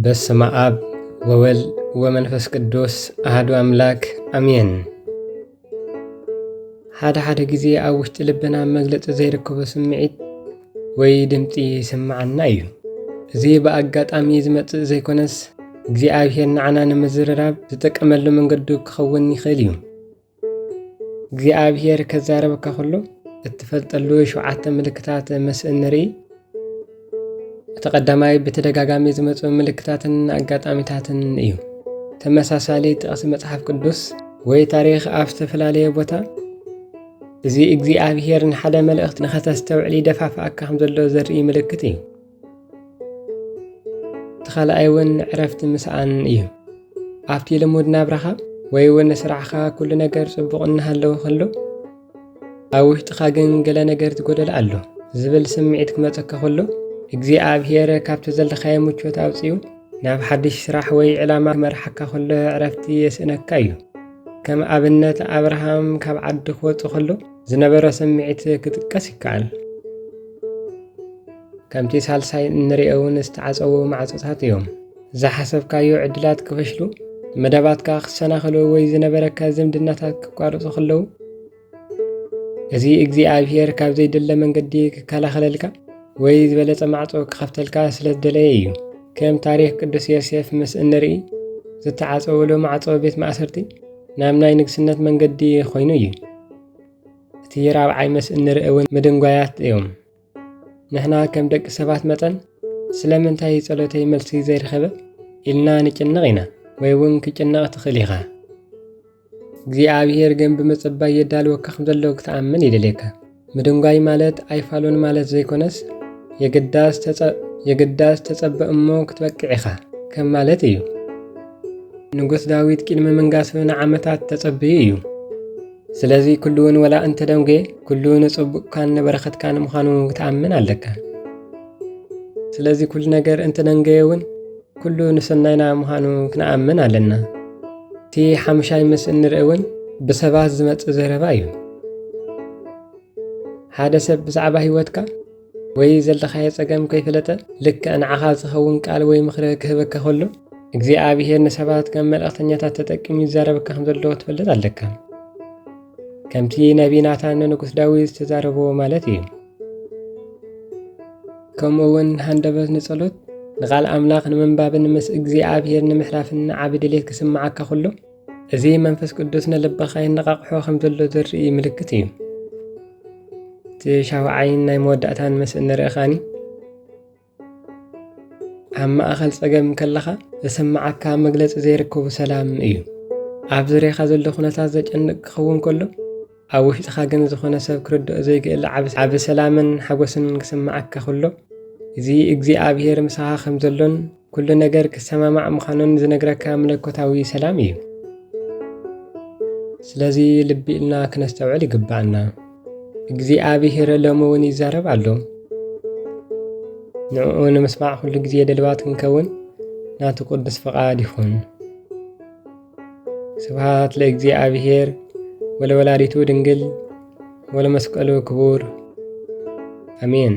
በስመ አብ ወወልድ ወመንፈስ ቅዱስ አሐዱ አምላክ አሜን። ሓደ ጊዜ ኣብ ውሽጢ ልብና መግለጽ ዘይርከቦ ስምዒት ወይ ድምፂ ይስምዓና እዩ። እዚ ብኣጋጣሚ ዝመጽእ ዘይኮነስ እግዚኣብሔር ንዓና ንምዝርራብ ዝጥቀመሉ መንገዲ ክኸውን ይኽእል እዩ። እግዚኣብሔር ከዛረበካ ከሎ እትፈልጠሉ 7 ምልክታት መስእ ንርኢ። እቲ ቀዳማይ ብተደጋጋሚ ዝመጹ ምልክታትን ኣጋጣሚታትን እዩ። ተመሳሳሊ ጥቕሲ መጽሓፍ ቅዱስ ወይ ታሪኽ ኣብ ዝተፈላለየ ቦታ እዚ እግዚኣብሔር ንሓደ መልእኽቲ ንኸተስተውዕል ይደፋፍኣካ ከም ዘሎ ዘርኢ ምልክት እዩ። እቲ ካልኣይ እውን ዕረፍቲ ምስኣን እዩ። ኣብቲ ልሙድ ናብራኻ ወይ እውን ስራሕኻ ኩሉ ነገር ጽቡቕ እናሃለዎ ከሎ ኣብ ውሽጥኻ ግን ገለ ነገር ዝጎደለ ኣሎ ዝብል ስምዒት ክመፀካ ከሎ እግዚኣብሔር ካብቲ ዘለኻዮ ምቾት ኣውፂኡ ናብ ሓድሽ ስራሕ ወይ ዕላማ ክመርሓካ ከሎ ዕረፍቲ የስእነካ እዩ። ከም ኣብነት ኣብርሃም ካብ ዓዱ ክወፅእ ከሎ ዝነበሮ ስምዒት ክጥቀስ ይከኣል። ከምቲ ሳልሳይ እንሪኦ እውን ዝተዓፀዉ ማዕፆታት እዮም። ዝሓሰብካዮ ዕድላት ክፈሽሉ፣ መደባትካ ክሰናኸሉ ወይ ዝነበረካ ዝምድናታት ክቋርፁ ከለዉ እዚ እግዚኣብሔር ካብ ዘይደለ መንገዲ ክከላኸለልካ ወይ ዝበለፀ ማዕፆ ክኸፍተልካ ስለ ዝደለየ እዩ። ከም ታሪኽ ቅዱስ ዮሴፍ ምስ እንርኢ ዝተዓፀወሉ ማዕፆ ቤት ማእሰርቲ ናብ ናይ ንግስነት መንገዲ ኮይኑ እዩ። እቲ ራብዓይ ምስ እንርኢ እውን ምድንጓያት እዮም። ንሕና ከም ደቂ ሰባት መጠን ስለምንታይ ጸሎተይ መልሲ ዘይረኸበ ኢልና ንጭንቕ ኢና ወይ እውን ክጭነቕ ትኽእል ኢኻ። እግዚኣብሔር ግን ብምጽባይ የዳልወካ ከም ዘሎ ክትኣምን ይደልየካ። ምድንጓይ ማለት ኣይፋሉን ማለት ዘይኮነስ የግዳስ ተጸብእ እሞ ክትበቅዕ ኢኻ ከም ማለት እዩ። ንጉስ ዳዊት ቅድሚ ምንጋሱ ንዓመታት ተጸብዩ እዩ። ስለዚ ኩሉ እውን ወላ እንተደንጎየ ኩሉ ንጽቡቕካን ንበረኸትካን ምዃኑ ክትኣምን ኣለካ። ስለዚ ኩሉ ነገር እንተደንገየ እውን ኩሉ ንሰናይና ምዃኑ ክንኣምን ኣለና። እቲ ሓምሻይ ምስ እንርኢ እውን ብሰባት ዝመጽእ ዘረባ እዩ። ሓደ ሰብ ብዛዕባ ህይወትካ ወይ ዘለኻዮ ጸገም ከይፈለጠ ልክዕ ንዓኻ ዝኸውን ቃል ወይ ምኽሪ ክህበካ ከሎ እግዚኣብሔር ንሰባት ከም መልእኽተኛታት ተጠቂሙ ይዛረበካ ከም ዘለዎ ትፈልጥ ኣለካ። ከምቲ ነቢይ ናታን ንጉስ ዳዊት ዝተዛረቦ ማለት እዩ። ከምኡ እውን ሃንደበት ንጸሎት ንቓል ኣምላኽ ንምንባብን ምስ እግዚኣብሔር ንምሕላፍን ዓቢ ድሌት ክስምዓካ ከሎ እዚ መንፈስ ቅዱስ ንልብኻ የነቓቕሖ ከም ዘሎ ዘርኢ ምልክት እዩ። እቲ ሻውዓይን ናይ መወዳእታን ምስ እንርእኻኒ ኣብ ማእኸል ጸገም ከለኻ ዝስምዓካ መግለፂ ዘይርከቡ ሰላም እዩ። ኣብ ዙርያኻ ዘሎ ኩነታት ዘጨንቕ ክኸውን ከሎ ኣብ ውሽጥኻ ግን ዝኾነ ሰብ ክርድኦ ዘይክእል ዓቢ ሰላምን ሓጎስን ክስምዓካ ከሎ እዚ እግዚኣብሔር ምሳኻ ከም ዘሎን ኩሉ ነገር ክሰማማዕ ምዃኑን ዝነግረካ መለኮታዊ ሰላም እዩ። ስለዚ ልቢ ኢልና ክነስተውዕል ይግባአና። እግዚኣብሔር ሎሚ እውን ይዛረብ ኣሎ። ንዕኡ ንምስማዕ ኩሉ ግዜ ደልባት ክንከውን ናቱ ቅዱስ ፈቃድ ይኹን። ስብሐት ለእግዚአብሔር ወለወላዲቱ ድንግል ወለመስቀሉ ክቡር አሜን።